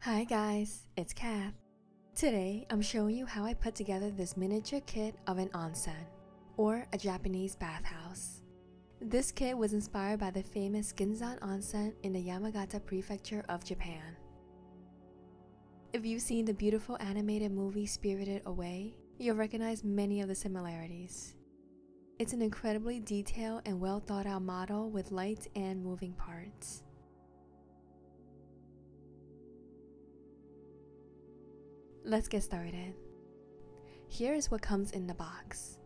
Hi guys, it's Kath. Today I'm showing you how I put together this miniature kit of an onsen, or a Japanese bathhouse. This kit was inspired by the famous Ginzan onsen in the Yamagata prefecture of Japan. If you've seen the beautiful animated movie Spirited Away, you'll recognize many of the similarities. It's an incredibly detailed and well thought out model with lights and moving parts. Let's get started. Here is what comes in the box.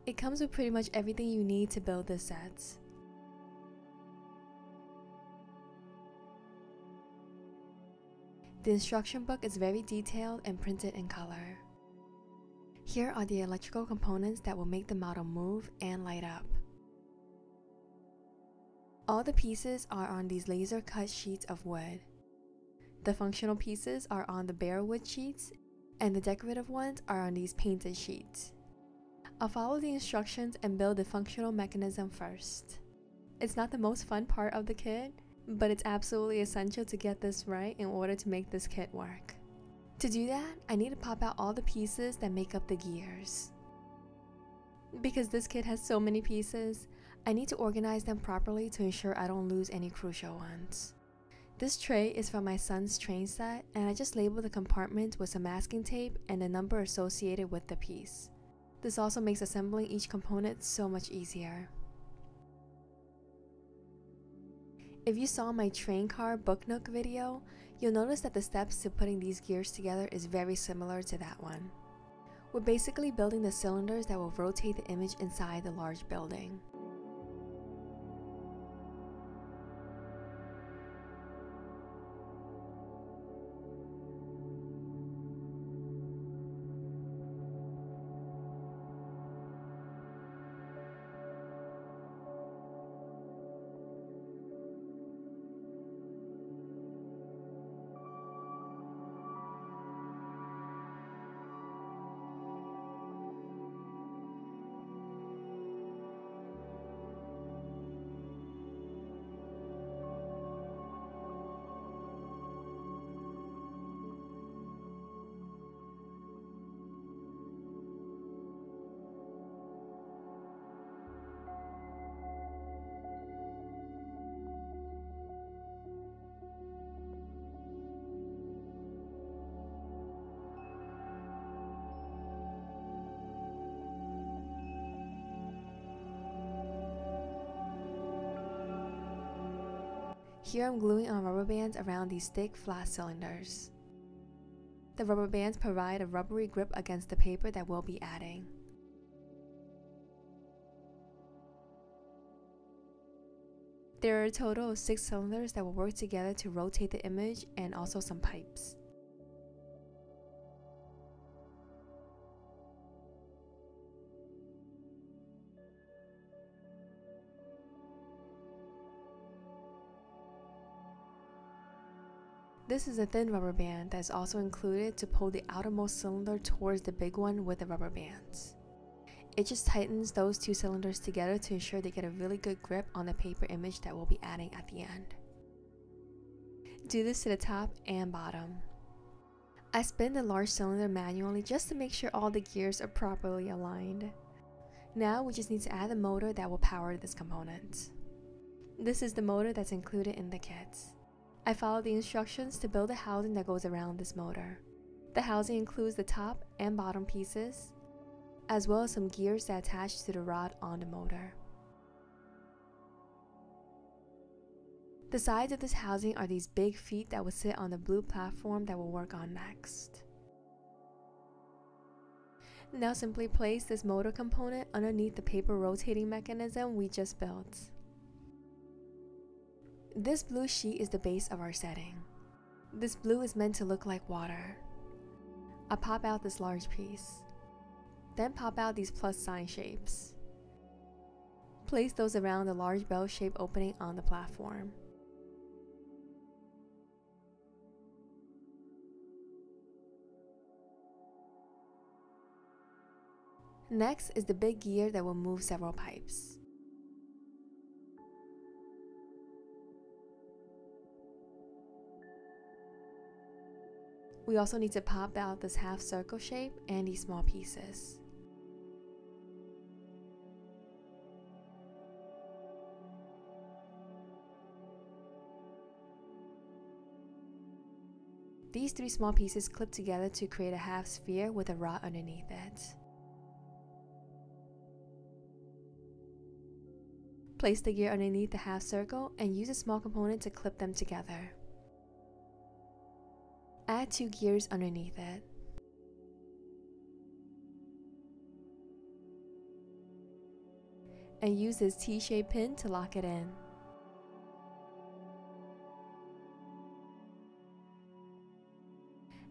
It comes with pretty much everything you need to build this set. The instruction book is very detailed and printed in color. Here are the electrical components that will make the model move and light up. All the pieces are on these laser cut sheets of wood. The functional pieces are on the bare wood sheets, and the decorative ones are on these painted sheets. I'll follow the instructions and build the functional mechanism first. It's not the most fun part of the kit, but it's absolutely essential to get this right in order to make this kit work. To do that, I need to pop out all the pieces that make up the gears. Because this kit has so many pieces, I need to organize them properly to ensure I don't lose any crucial ones. This tray is from my son's train set, and I just labeled the compartments with some masking tape and the number associated with the piece. This also makes assembling each component so much easier. If you saw my train car book nook video, you'll notice that the steps to putting these gears together is very similar to that one. We're basically building the cylinders that will rotate the image inside the large building. Here I'm gluing on rubber bands around these thick, flat cylinders. The rubber bands provide a rubbery grip against the paper that we'll be adding. There are a total of 6 cylinders that will work together to rotate the image, and also some pipes. This is a thin rubber band that is also included to pull the outermost cylinder towards the big one with the rubber bands. It just tightens those 2 cylinders together to ensure they get a really good grip on the paper image that we'll be adding at the end. Do this to the top and bottom. I spin the large cylinder manually just to make sure all the gears are properly aligned. Now we just need to add the motor that will power this component. This is the motor that's included in the kit. I followed the instructions to build a housing that goes around this motor. The housing includes the top and bottom pieces, as well as some gears that attach to the rod on the motor. The sides of this housing are these big feet that will sit on the blue platform that we'll work on next. Now simply place this motor component underneath the paper rotating mechanism we just built. This blue sheet is the base of our setting. This blue is meant to look like water. I pop out this large piece. Then pop out these plus sign shapes. Place those around the large bell-shaped opening on the platform. Next is the big gear that will move several pipes. We also need to pop out this half circle shape and these small pieces. These 3 small pieces clip together to create a half sphere with a rod underneath it. Place the gear underneath the half circle and use a small component to clip them together. Add 2 gears underneath it. And use this T-shaped pin to lock it in.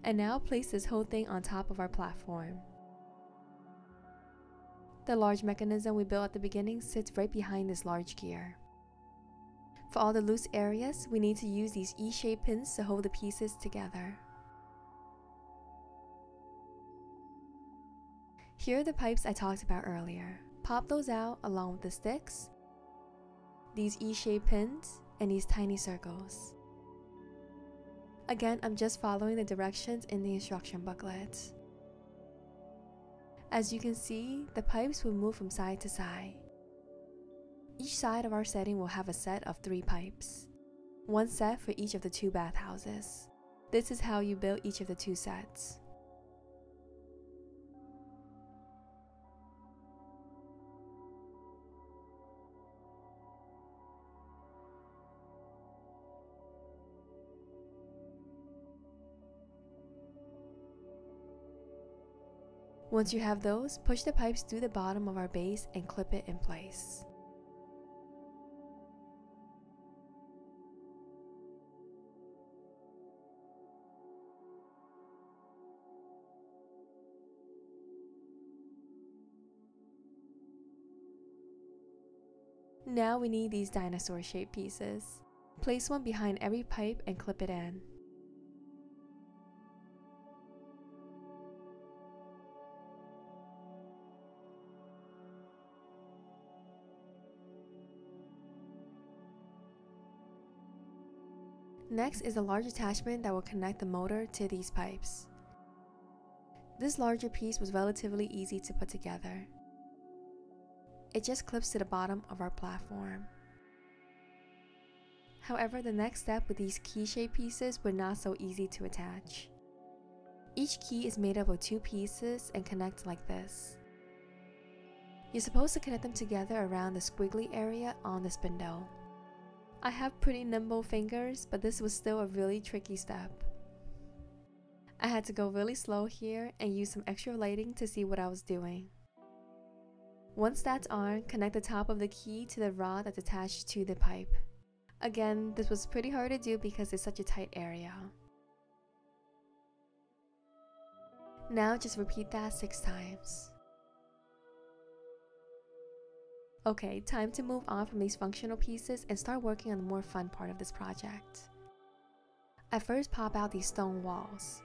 And now place this whole thing on top of our platform. The large mechanism we built at the beginning sits right behind this large gear. For all the loose areas, we need to use these E-shaped pins to hold the pieces together. Here are the pipes I talked about earlier. Pop those out along with the sticks, these E-shaped pins, and these tiny circles. Again, I'm just following the directions in the instruction booklet. As you can see, the pipes will move from side to side. Each side of our setting will have a set of 3 pipes. 1 set for each of the 2 bathhouses. This is how you build each of the 2 sets. Once you have those, push the pipes through the bottom of our base and clip it in place. Now we need these dinosaur-shaped pieces. Place one behind every pipe and clip it in. Next is a large attachment that will connect the motor to these pipes. This larger piece was relatively easy to put together. It just clips to the bottom of our platform. However, the next step with these key-shaped pieces were not so easy to attach. Each key is made up of 2 pieces and connect like this. You're supposed to connect them together around the squiggly area on the spindle. I have pretty nimble fingers, but this was still a really tricky step. I had to go really slow here and use some extra lighting to see what I was doing. Once that's on, connect the top of the key to the rod that's attached to the pipe. Again, this was pretty hard to do because it's such a tight area. Now just repeat that 6 times. Okay, time to move on from these functional pieces and start working on the more fun part of this project. I first pop out these stone walls.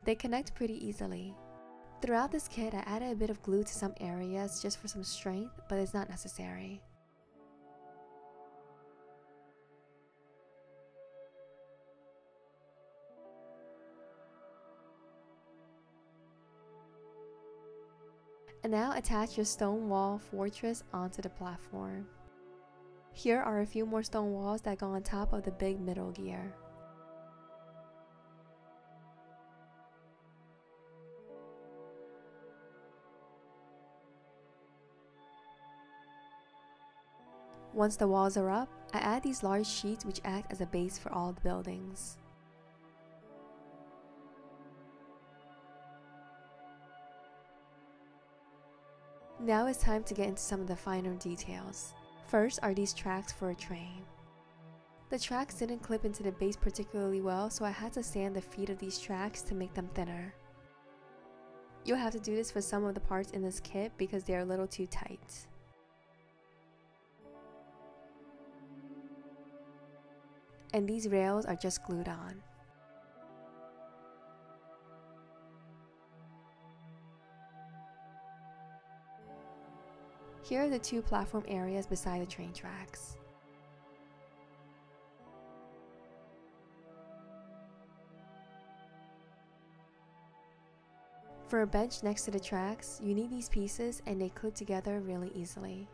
They connect pretty easily. Throughout this kit, I added a bit of glue to some areas just for some strength, but it's not necessary. And now attach your stone wall fortress onto the platform. Here are a few more stone walls that go on top of the big middle gear. Once the walls are up, I add these large sheets which act as a base for all the buildings. Now it's time to get into some of the finer details. First are these tracks for a train. The tracks didn't clip into the base particularly well, so I had to sand the feet of these tracks to make them thinner. You'll have to do this for some of the parts in this kit because they are a little too tight. And these rails are just glued on. Here are the two platform areas beside the train tracks. For a bench next to the tracks, you need these pieces and they clip together really easily.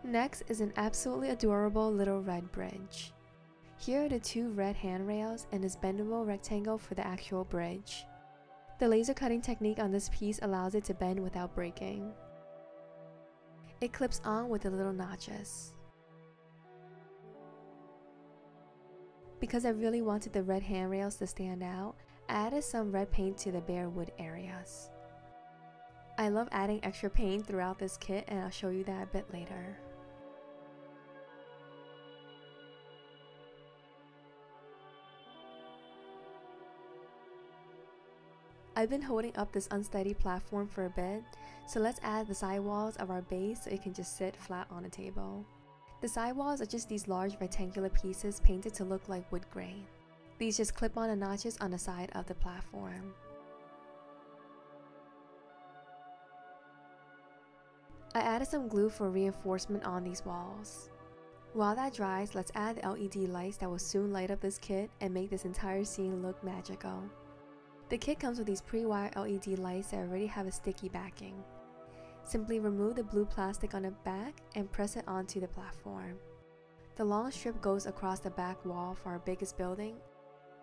Next is an absolutely adorable little red bridge. Here are the two red handrails and this bendable rectangle for the actual bridge. The laser cutting technique on this piece allows it to bend without breaking. It clips on with the little notches. Because I really wanted the red handrails to stand out, I added some red paint to the bare wood areas. I love adding extra paint throughout this kit and I'll show you that a bit later. I've been holding up this unsteady platform for a bit, so let's add the sidewalls of our base so it can just sit flat on a table. The sidewalls are just these large rectangular pieces painted to look like wood grain. These just clip on the notches on the side of the platform. I added some glue for reinforcement on these walls. While that dries, let's add the LED lights that will soon light up this kit and make this entire scene look magical. The kit comes with these pre-wired LED lights that already have a sticky backing. Simply remove the blue plastic on the back and press it onto the platform. The long strip goes across the back wall for our biggest building,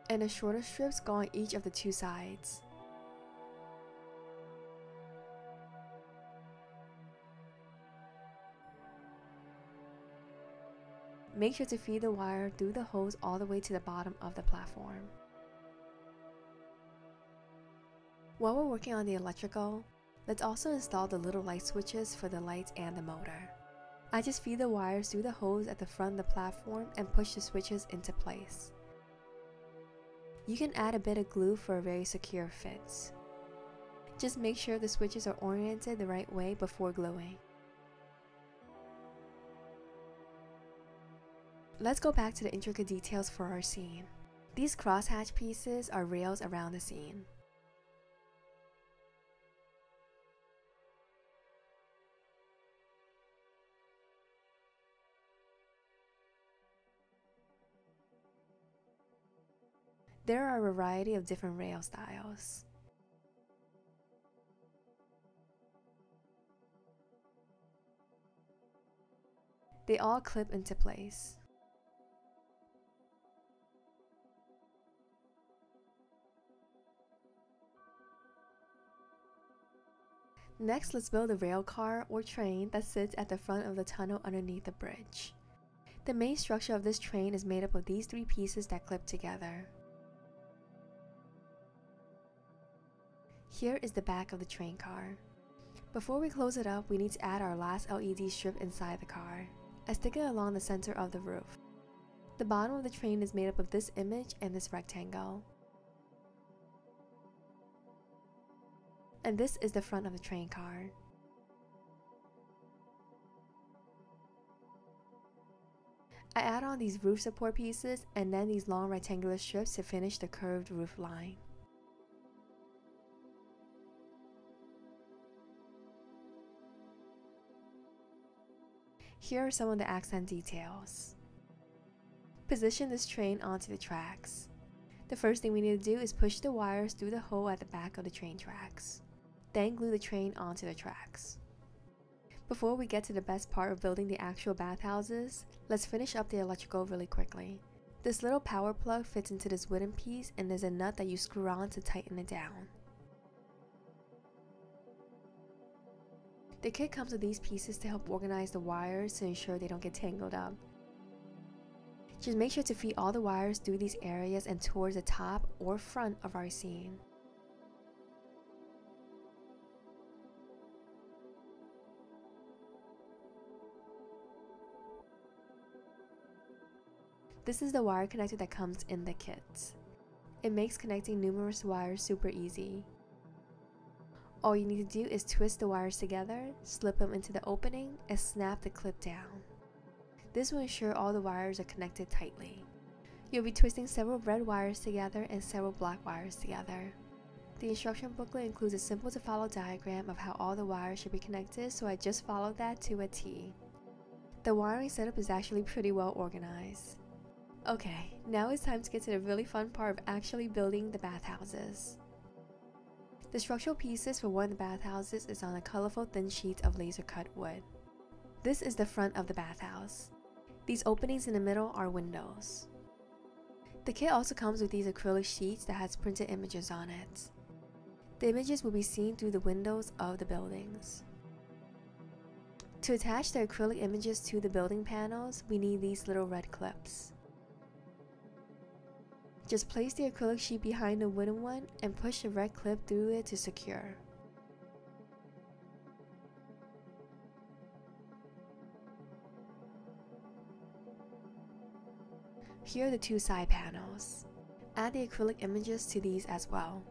and the shorter strips go on each of the two sides. Make sure to feed the wire through the hose all the way to the bottom of the platform. While we're working on the electrical, let's also install the little light switches for the lights and the motor. I just feed the wires through the hose at the front of the platform and push the switches into place. You can add a bit of glue for a very secure fit. Just make sure the switches are oriented the right way before gluing. Let's go back to the intricate details for our scene. These crosshatch pieces are rails around the scene. There are a variety of different rail styles. They all clip into place. Next, let's build a rail car or train that sits at the front of the tunnel underneath the bridge. The main structure of this train is made up of these three pieces that clip together. Here is the back of the train car. Before we close it up, we need to add our last LED strip inside the car. I stick it along the center of the roof. The bottom of the train is made up of this image and this rectangle. And this is the front of the train car. I add on these roof support pieces and then these long rectangular strips to finish the curved roof line. Here are some of the accent details. Position this train onto the tracks. The first thing we need to do is push the wires through the hole at the back of the train tracks. Then glue the train onto the tracks. Before we get to the best part of building the actual bathhouses, let's finish up the electrical really quickly. This little power plug fits into this wooden piece and there's a nut that you screw on to tighten it down. The kit comes with these pieces to help organize the wires to ensure they don't get tangled up. Just make sure to feed all the wires through these areas and towards the top or front of our scene. This is the wire connector that comes in the kit. It makes connecting numerous wires super easy. All you need to do is twist the wires together, slip them into the opening, and snap the clip down. This will ensure all the wires are connected tightly. You'll be twisting several red wires together and several black wires together. The instruction booklet includes a simple to follow diagram of how all the wires should be connected, so I just followed that to a T. The wiring setup is actually pretty well organized. Okay, now it's time to get to the really fun part of actually building the bathhouses. The structural pieces for one of the bathhouses is on a colorful thin sheet of laser cut wood. This is the front of the bathhouse. These openings in the middle are windows. The kit also comes with these acrylic sheets that has printed images on it. The images will be seen through the windows of the buildings. To attach the acrylic images to the building panels, we need these little red clips. Just place the acrylic sheet behind the wooden one and push the red clip through it to secure. Here are the two side panels. Add the acrylic images to these as well.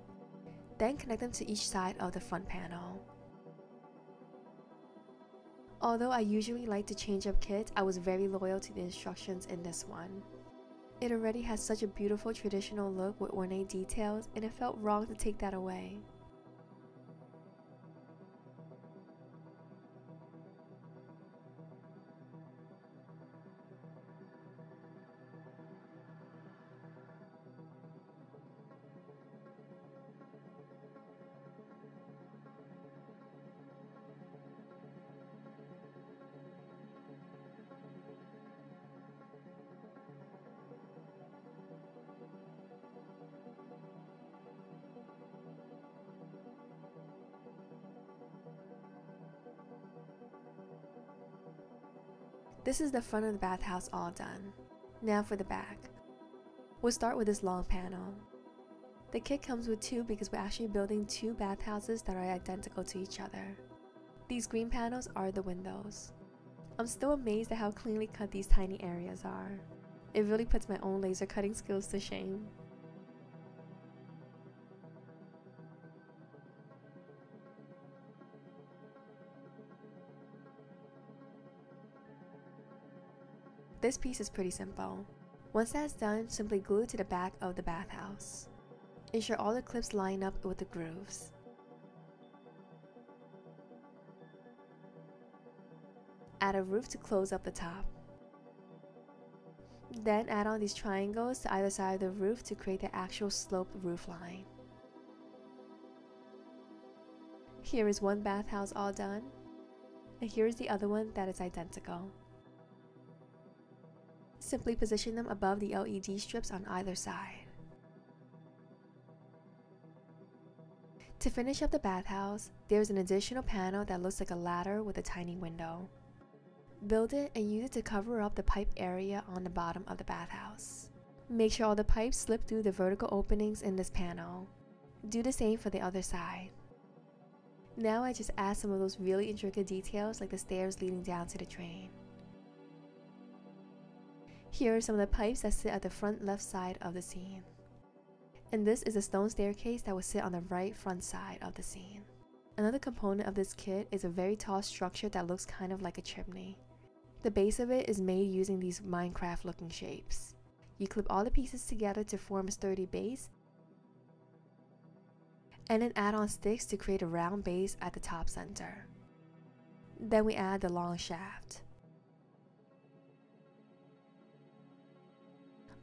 Then connect them to each side of the front panel. Although I usually like to change up kits, I was very loyal to the instructions in this one. It already has such a beautiful traditional look with ornate details, and it felt wrong to take that away. This is the front of the bathhouse all done. Now for the back. We'll start with this long panel. The kit comes with two because we're actually building two bathhouses that are identical to each other. These green panels are the windows. I'm still amazed at how cleanly cut these tiny areas are. It really puts my own laser cutting skills to shame. This piece is pretty simple. Once that's done, simply glue it to the back of the bathhouse. Ensure all the clips line up with the grooves. Add a roof to close up the top. Then add on these triangles to either side of the roof to create the actual sloped roof line. Here is one bathhouse all done, and here is the other one that is identical. Simply position them above the LED strips on either side. To finish up the bathhouse, there's an additional panel that looks like a ladder with a tiny window. Build it and use it to cover up the pipe area on the bottom of the bathhouse. Make sure all the pipes slip through the vertical openings in this panel. Do the same for the other side. Now I just add some of those really intricate details like the stairs leading down to the drain. Here are some of the pipes that sit at the front left side of the scene. And this is a stone staircase that will sit on the right front side of the scene. Another component of this kit is a very tall structure that looks kind of like a chimney. The base of it is made using these Minecraft looking shapes. You clip all the pieces together to form a sturdy base, and then add on sticks to create a round base at the top center. Then we add the long shaft.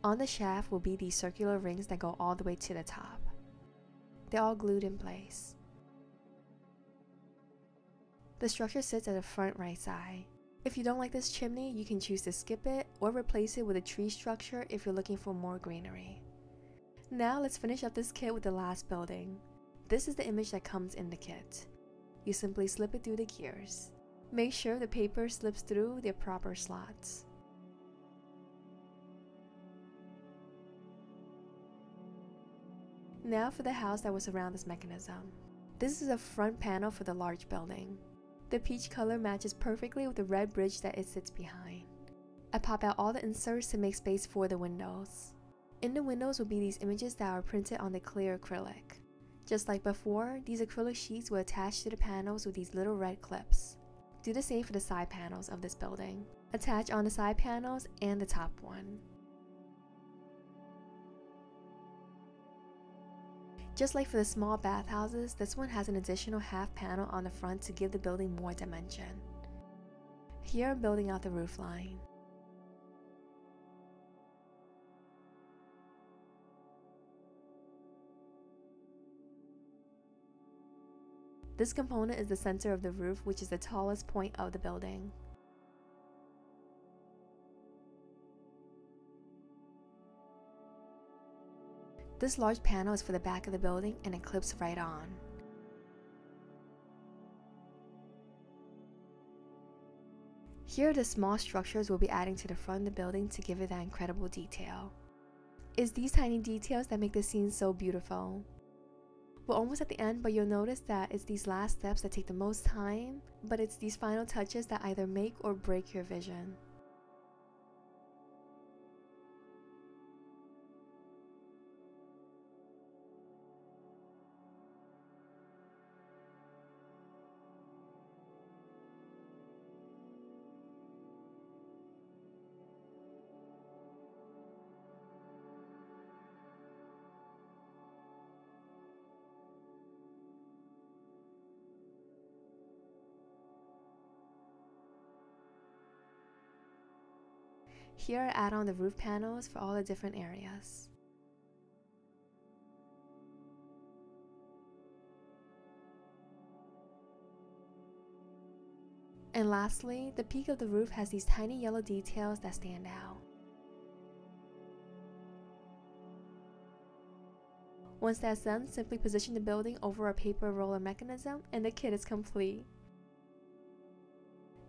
On the shaft will be these circular rings that go all the way to the top. They're all glued in place. The structure sits at the front right side. If you don't like this chimney, you can choose to skip it or replace it with a tree structure if you're looking for more greenery. Now let's finish up this kit with the last building. This is the image that comes in the kit. You simply slip it through the gears. Make sure the paper slips through the proper slots. Now for the house that will surround this mechanism. This is a front panel for the large building. The peach color matches perfectly with the red bridge that it sits behind. I pop out all the inserts to make space for the windows. In the windows will be these images that are printed on the clear acrylic. Just like before, these acrylic sheets will attach to the panels with these little red clips. Do the same for the side panels of this building. Attach on the side panels and the top one. Just like for the small bathhouses, this one has an additional half panel on the front to give the building more dimension. Here I'm building out the roof line. This component is the center of the roof, which is the tallest point of the building. This large panel is for the back of the building and it clips right on. Here are the small structures we'll be adding to the front of the building to give it that incredible detail. It's these tiny details that make the scene so beautiful. We're almost at the end, but you'll notice that it's these last steps that take the most time, but it's these final touches that either make or break your vision. Here I add on the roof panels for all the different areas. And lastly, the peak of the roof has these tiny yellow details that stand out. Once that's done, simply position the building over a paper roller mechanism and the kit is complete.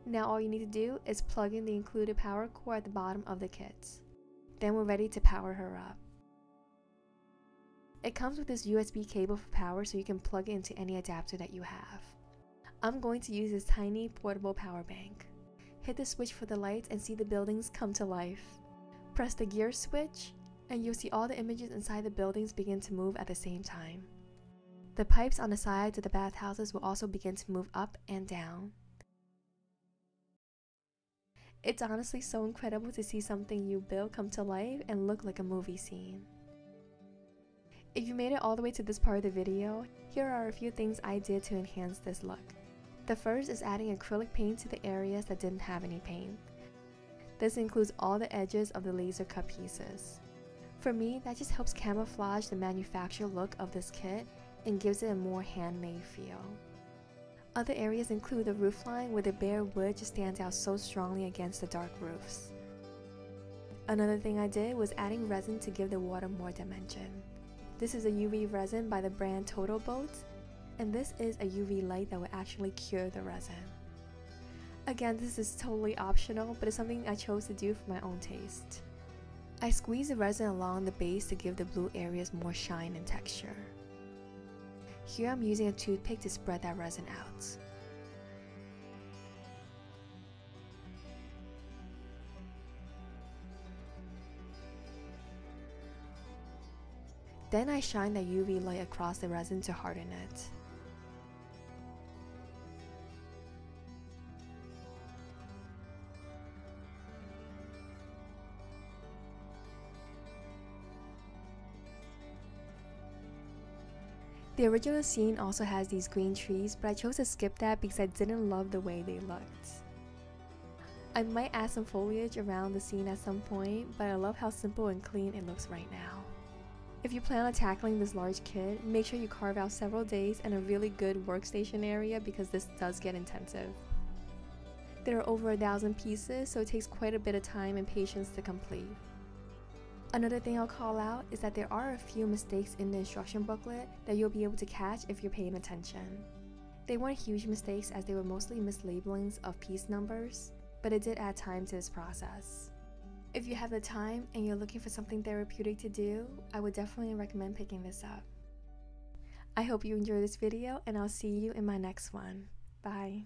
Now all you need to do is plug in the included power cord at the bottom of the kit. Then we're ready to power her up. It comes with this USB cable for power so you can plug it into any adapter that you have. I'm going to use this tiny portable power bank. Hit the switch for the lights and see the buildings come to life. Press the gear switch and you'll see all the images inside the buildings begin to move at the same time. The pipes on the sides of the bathhouses will also begin to move up and down. It's honestly so incredible to see something you build come to life and look like a movie scene. If you made it all the way to this part of the video, here are a few things I did to enhance this look. The first is adding acrylic paint to the areas that didn't have any paint. This includes all the edges of the laser cut pieces. For me, that just helps camouflage the manufactured look of this kit and gives it a more handmade feel. Other areas include the roofline where the bare wood just stands out so strongly against the dark roofs. Another thing I did was adding resin to give the water more dimension. This is a UV resin by the brand Total Boat, and this is a UV light that will actually cure the resin. Again, this is totally optional, but it's something I chose to do for my own taste. I squeeze the resin along the base to give the blue areas more shine and texture. Here I'm using a toothpick to spread that resin out. Then I shine the UV light across the resin to harden it. The original scene also has these green trees, but I chose to skip that because I didn't love the way they looked. I might add some foliage around the scene at some point, but I love how simple and clean it looks right now. If you plan on tackling this large kit, make sure you carve out several days and a really good workstation area because this does get intensive. There are over 1,000 pieces, so it takes quite a bit of time and patience to complete. Another thing I'll call out is that there are a few mistakes in the instruction booklet that you'll be able to catch if you're paying attention. They weren't huge mistakes as they were mostly mislabelings of piece numbers, but it did add time to this process. If you have the time and you're looking for something therapeutic to do, I would definitely recommend picking this up. I hope you enjoyed this video and I'll see you in my next one. Bye.